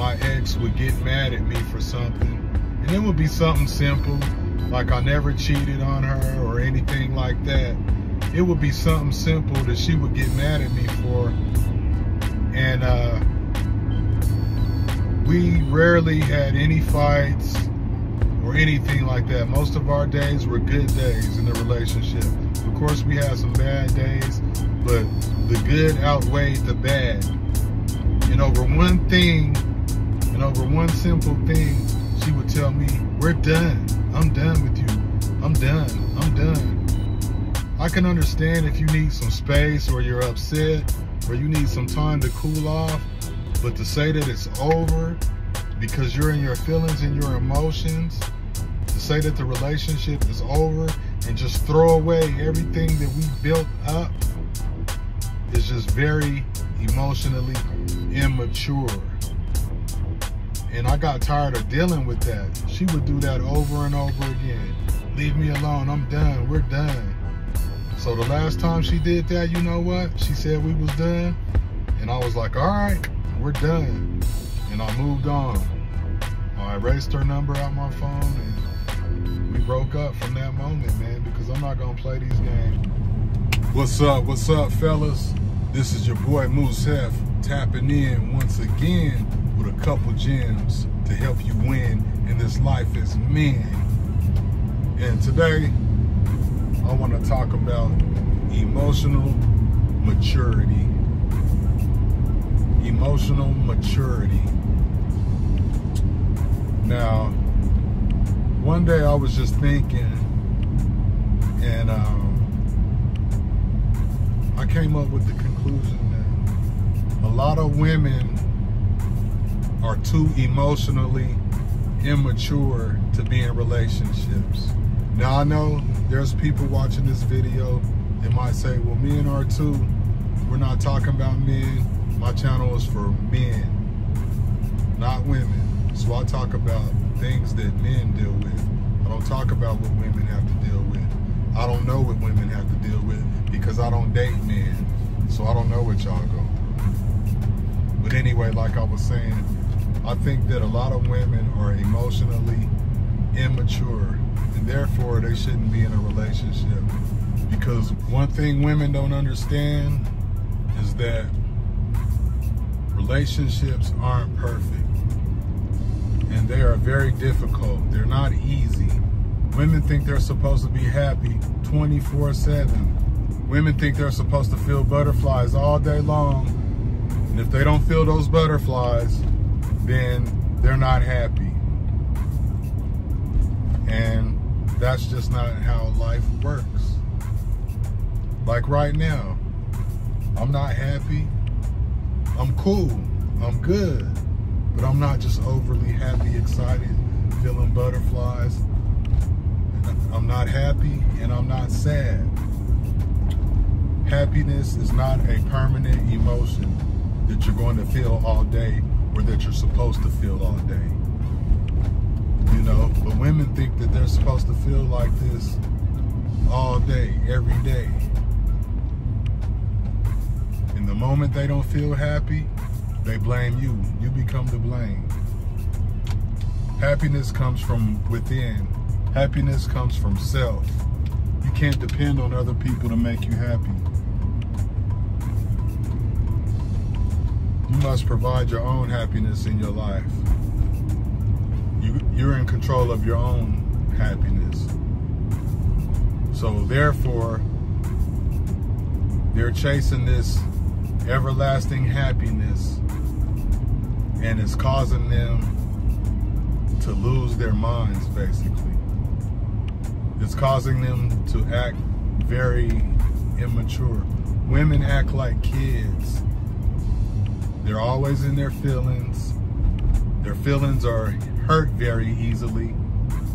my ex would get mad at me for something. And it would be something simple, like I never cheated on her or anything like that. It would be something simple that she would get mad at me for. And we rarely had any fights or anything like that. Most of our days were good days in the relationship. Of course, we had some bad days, but the good outweighed the bad. And over one thing, and over one simple thing, she would tell me, we're done. I'm done with you. I'm done. I'm done. I can understand if you need some space or you're upset or you need some time to cool off, but to say that it's over because you're in your feelings and your emotions, to say that the relationship is over and just throw away everything that we built up is just very emotionally immature. And I got tired of dealing with that. She would do that over and over again. Leave me alone, I'm done, we're done. So the last time she did that, you know what? She said we was done. And I was like, all right, we're done. And I moved on. I erased her number out my phone and we broke up from that moment, man, because I'm not gonna play these games. What's up, fellas? This is your boy Moose Hef tapping in once again with a couple gems to help you win in this life as men. And today, I want to talk about emotional maturity. Emotional maturity. Now, one day I was just thinking, and I came up with the conclusion that a lot of women are too emotionally immature to be in relationships. Now I know there's people watching this video that might say, well, men are too. We're not talking about men. My channel is for men, not women. So I talk about things that men deal with. I don't talk about what women have to deal with. I don't know what women have to deal with because I don't date men. So I don't know what y'all go through. But anyway, like I was saying, I think that a lot of women are emotionally immature and therefore they shouldn't be in a relationship. Because one thing women don't understand is that relationships aren't perfect and they are very difficult. They're not easy. Women think they're supposed to be happy 24/7. Women think they're supposed to feel butterflies all day long. And if they don't feel those butterflies, then they're not happy. And that's just not how life works. Like right now, I'm not happy. I'm cool, I'm good, but I'm not just overly happy, excited, feeling butterflies. I'm not happy and I'm not sad. Happiness is not a permanent emotion that you're going to feel all day or that you're supposed to feel all day. You know, but women think that they're supposed to feel like this all day, every day. And the moment they don't feel happy, they blame you. You become the blame. Happiness comes from within. Happiness comes from self. You can't depend on other people to make you happy. You must provide your own happiness in your life. You're in control of your own happiness. So therefore, they're chasing this everlasting happiness and it's causing them to lose their minds, basically. It's causing them to act very immature. Women act like kids. They're always in their feelings. Their feelings are hurt very easily,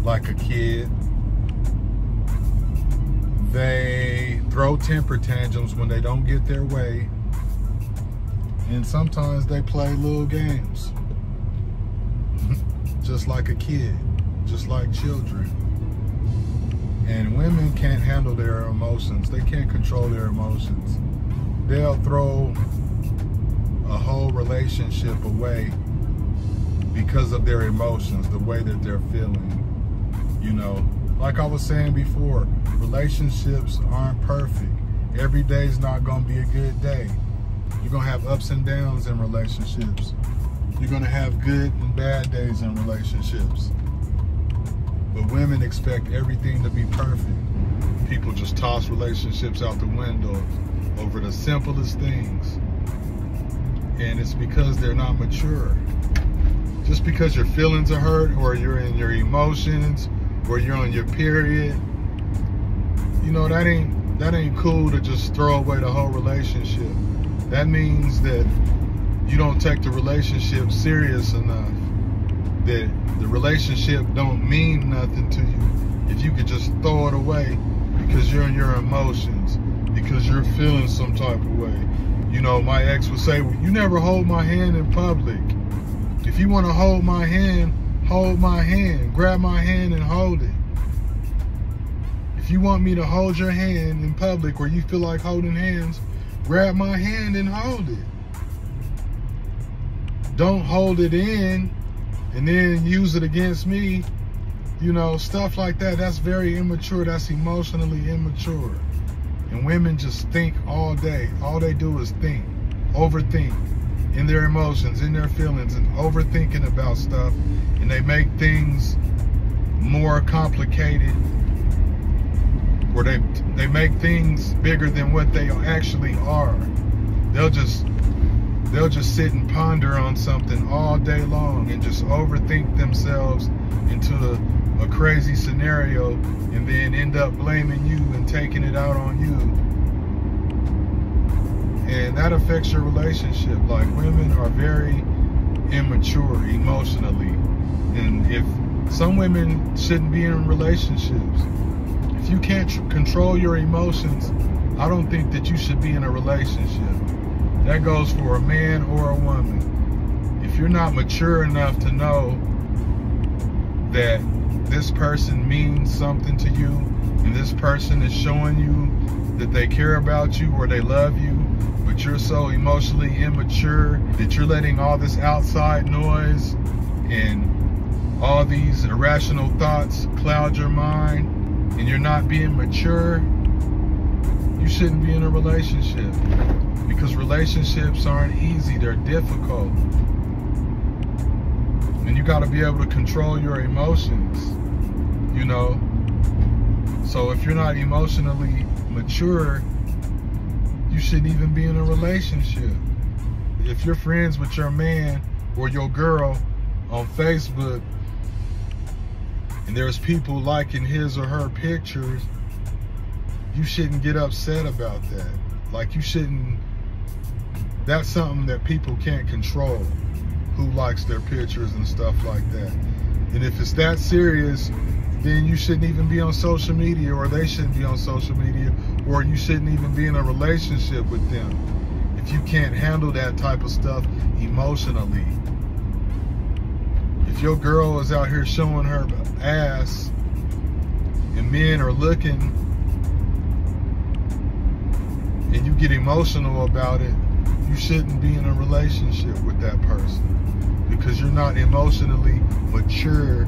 like a kid. They throw temper tantrums when they don't get their way. And sometimes they play little games. Just like a kid, just like children. And women can't handle their emotions. They can't control their emotions. They'll throw a whole relationship away because of their emotions, the way that they're feeling. You know, like I was saying before, relationships aren't perfect. Every day's not gonna be a good day. You're gonna have ups and downs in relationships. You're gonna have good and bad days in relationships. But women expect everything to be perfect. People just toss relationships out the window over the simplest things. And it's because they're not mature. Just because your feelings are hurt, or you're in your emotions, or you're on your period, you know, that ain't cool to just throw away the whole relationship. That means that you don't take the relationship serious enough, that the relationship don't mean nothing to you if you could just throw it away because you're in your emotions, because you're feeling some type of way. You know, my ex would say, well, you never hold my hand in public. If you want to hold my hand, grab my hand and hold it. If you want me to hold your hand in public where you feel like holding hands, grab my hand and hold it. Don't hold it in and then use it against me. You know, stuff like that. That's very immature. That's emotionally immature. And women just think all day. All they do is think, overthink in their emotions, in their feelings, and overthinking about stuff. And they make things more complicated, or they make things bigger than what they actually are. They'll just sit and ponder on something all day long and just overthink themselves into a crazy scenario, and then end up blaming you and taking it out on you. And that affects your relationship. Like, women are very immature emotionally. And if some women shouldn't be in relationships. If you can't control your emotions, I don't think that you should be in a relationship. That goes for a man or a woman. If you're not mature enough to know that this person means something to you, and this person is showing you that they care about you or they love you, but you're so emotionally immature that you're letting all this outside noise and all these irrational thoughts cloud your mind, and you're not being mature, you shouldn't be in a relationship. Because relationships aren't easy, they're difficult. And you gotta be able to control your emotions, you know? So if you're not emotionally mature, you shouldn't even be in a relationship. If you're friends with your man or your girl on Facebook, and there's people liking his or her pictures, you shouldn't get upset about that. Like, you shouldn't, that's something that people can't control, who likes their pictures and stuff like that. And if it's that serious, then you shouldn't even be on social media, or they shouldn't be on social media, or you shouldn't even be in a relationship with them if you can't handle that type of stuff emotionally. If your girl is out here showing her ass and men are looking, and you get emotional about it, you shouldn't be in a relationship with that person, because you're not emotionally mature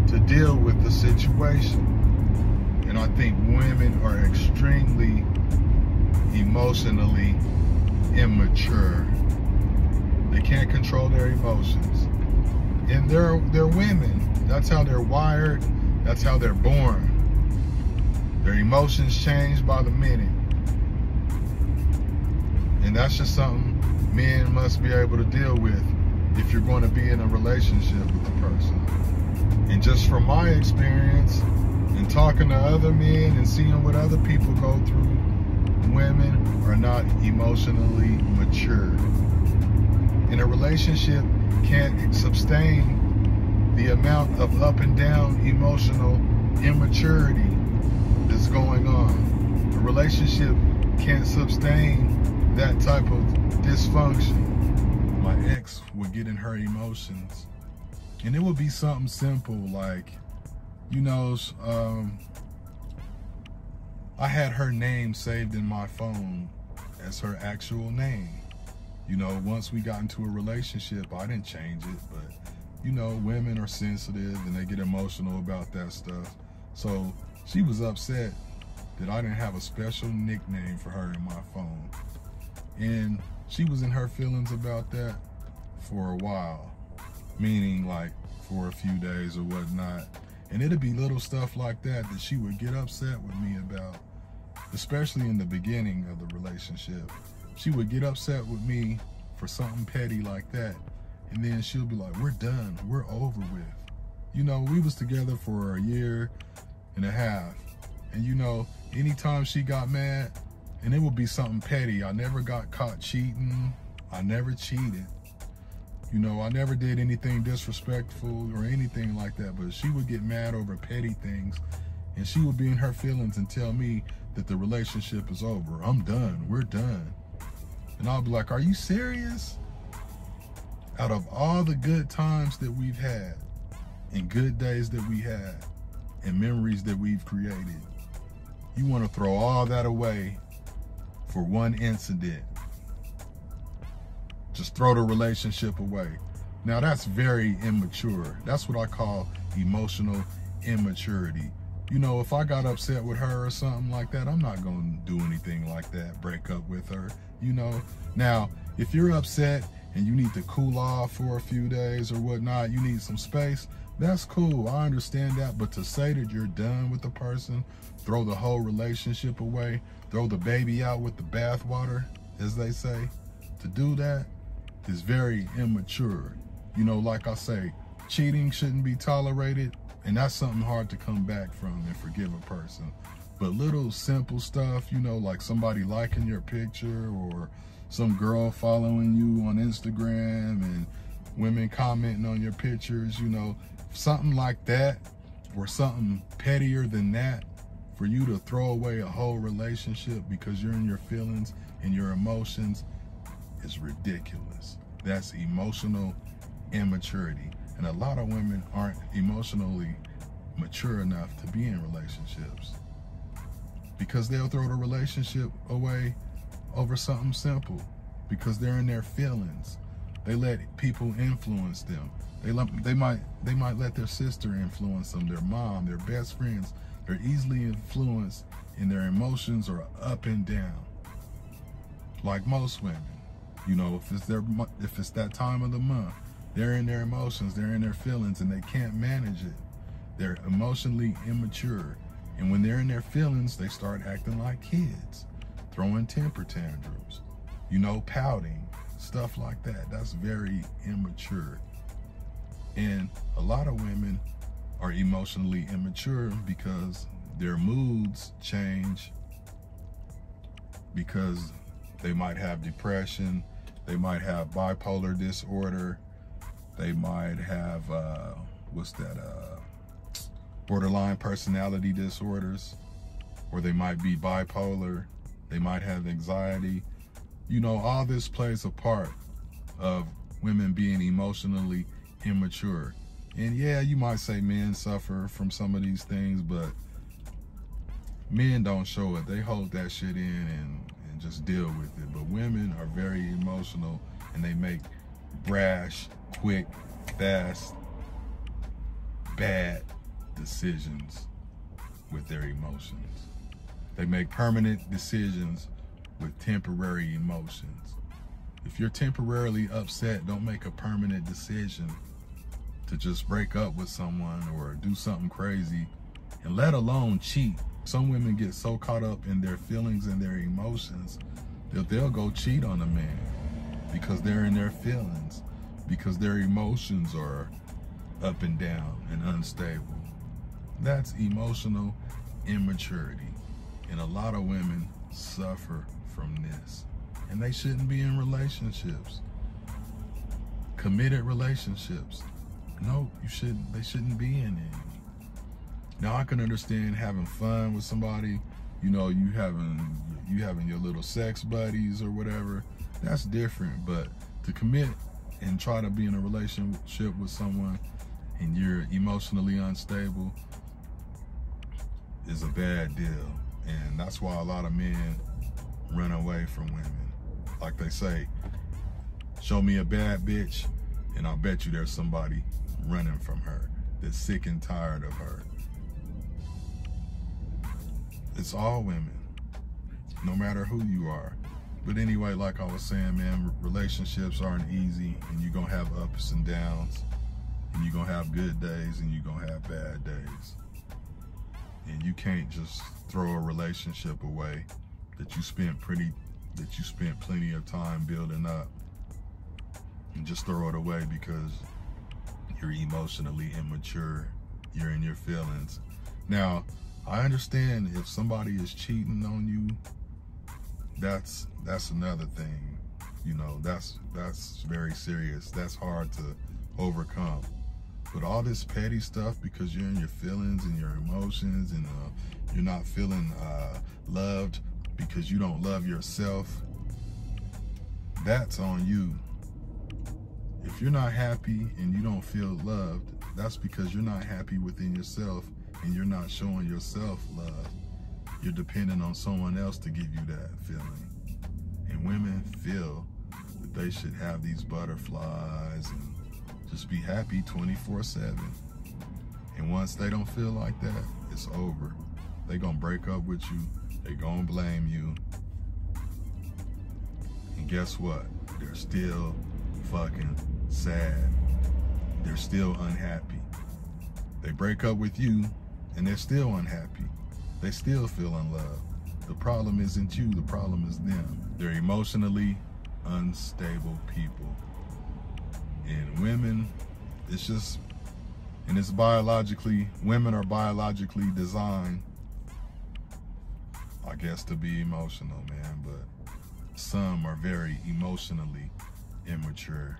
to deal with the situation. And I think women are extremely emotionally immature. They can't control their emotions. And they're women. That's how they're wired. That's how they're born. Their emotions change by the minute. And that's just something men must be able to deal with if you're going to be in a relationship with the person. And just from my experience and talking to other men and seeing what other people go through, women are not emotionally mature. And a relationship can't sustain the amount of up and down emotional immaturity that's going on. A relationship can't sustain that type of dysfunction. My ex would get in her emotions, and it would be something simple like, you know, I had her name saved in my phone as her actual name. You know, once we got into a relationship, I didn't change it, but you know, women are sensitive and they get emotional about that stuff. So she was upset that I didn't have a special nickname for her in my phone. And she was in her feelings about that for a while, meaning like for a few days or whatnot. And it'd be little stuff like that that she would get upset with me about, especially in the beginning of the relationship. She would get upset with me for something petty like that. And then she'll be like, we're done, we're over with. You know, we was together for a year and a half. And you know, anytime she got mad, and it would be something petty. I never got caught cheating. I never cheated. You know, I never did anything disrespectful or anything like that, but she would get mad over petty things, and she would be in her feelings and tell me that the relationship is over. I'm done, we're done. And I'll be like, are you serious? Out of all the good times that we've had, and good days that we had, and memories that we've created, you want to throw all that away for one incident? Just throw the relationship away. Now that's very immature. That's what I call emotional immaturity. You know, if I got upset with her or something like that, I'm not gonna do anything like that, break up with her, you know. Now, if you're upset and you need to cool off for a few days or whatnot, you need some space, that's cool, I understand that. But to say that you're done with the person, throw the whole relationship away, throw the baby out with the bathwater, as they say, to do that is very immature. You know, like I say, cheating shouldn't be tolerated, and that's something hard to come back from and forgive a person. But little simple stuff, you know, like somebody liking your picture or some girl following you on Instagram and women commenting on your pictures, you know, something like that, or something pettier than that, for you to throw away a whole relationship because you're in your feelings and your emotions, is ridiculous. That's emotional immaturity. And a lot of women aren't emotionally mature enough to be in relationships because they'll throw the relationship away over something simple because they're in their feelings. They let people influence them. They might let their sister influence them, their mom, their best friends. They're easily influenced, and their emotions are up and down. Like most women, you know, if it's that time of the month, they're in their emotions, they're in their feelings, and they can't manage it. They're emotionally immature. And when they're in their feelings, they start acting like kids, throwing temper tantrums, you know, pouting, stuff like that. That's very immature. And a lot of women are emotionally immature because their moods change, because they might have depression, they might have bipolar disorder, they might have, borderline personality disorders, or they might be bipolar, they might have anxiety. You know, all this plays a part of women being emotionally immature. And yeah, you might say men suffer from some of these things, but men don't show it. They hold that shit in and just deal with it. But women are very emotional, and they make brash, quick, fast, bad decisions with their emotions. They make permanent decisions with temporary emotions. If you're temporarily upset, don't make a permanent decision to just break up with someone or do something crazy, and let alone cheat. Some women get so caught up in their feelings and their emotions that they'll go cheat on a man because they're in their feelings, because their emotions are up and down and unstable. That's emotional immaturity. And a lot of women suffer from this. And they shouldn't be in relationships. Committed relationships. No, they shouldn't be in any. Now I can understand having fun with somebody, you know, you having your little sex buddies or whatever. That's different. But to commit and try to be in a relationship with someone and you're emotionally unstable is a bad deal. And that's why a lot of men run away from women. Like they say, show me a bad bitch And I'll bet you there's somebody running from her that's sick and tired of her. It's all women, no matter who you are. But anyway, like I was saying, man, relationships aren't easy, and you're gonna have ups and downs, and you're gonna have good days, and you're gonna have bad days. And you can't just throw a relationship away that you spent plenty of time building up, and just throw it away because you're emotionally immature, you're in your feelings. Now, I understand if somebody is cheating on you, that's another thing. You know, that's very serious. That's hard to overcome. But all this petty stuff because you're in your feelings and your emotions, and you're not feeling loved because you don't love yourself, that's on you. If you're not happy and you don't feel loved, that's because you're not happy within yourself and you're not showing yourself love. You're depending on someone else to give you that feeling. And women feel that they should have these butterflies and just be happy 24/7. And once they don't feel like that, it's over. They're gonna break up with you. They're gonna blame you. And guess what? They're still fucking sad. They're still unhappy. They break up with you and they're still unhappy. They still feel unloved. The problem isn't you, the problem is them. They're emotionally unstable people. And women, it's just, and it's biologically, women are biologically designed, I guess, to be emotional, man, but some are very emotionally immature.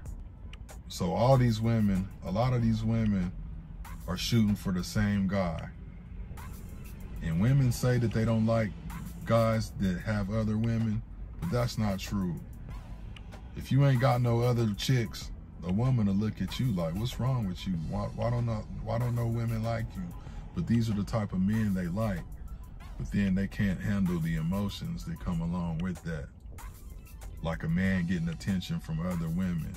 So all these women, a lot of these women are shooting for the same guy. And women say that they don't like guys that have other women, but that's not true. If you ain't got no other chicks, a woman will look at you like, what's wrong with you? Why don't no women like you? But these are the type of men they like. But then they can't handle the emotions that come along with that. Like a man getting attention from other women.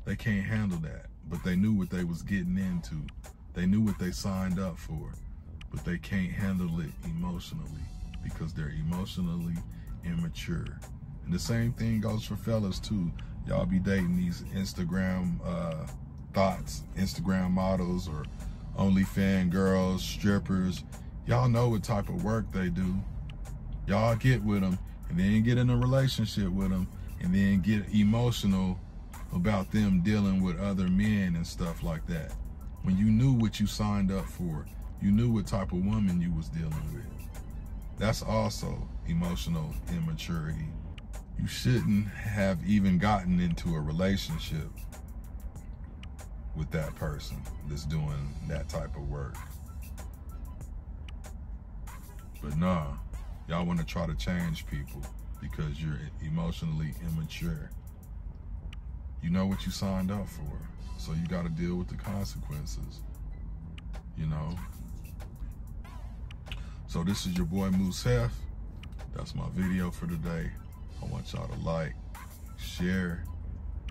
They can't handle that. But they knew what they was getting into. They knew what they signed up for. But they can't handle it emotionally because they're emotionally immature. And the same thing goes for fellas too. Y'all be dating these Instagram thoughts, Instagram models, or OnlyFans girls, strippers. Y'all know what type of work they do. Y'all get with them and then get in a relationship with them and then get emotional about them dealing with other men and stuff like that. When you knew what you signed up for, you knew what type of woman you was dealing with. That's also emotional immaturity. You shouldn't have even gotten into a relationship with that person that's doing that type of work. But nah, y'all want to try to change people because you're emotionally immature. You know what you signed up for, so you got to deal with the consequences, you know? So this is your boy Moose Hef. That's my video for today. I want y'all to like, share,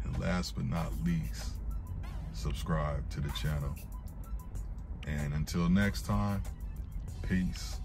and last but not least, subscribe to the channel. And until next time, peace.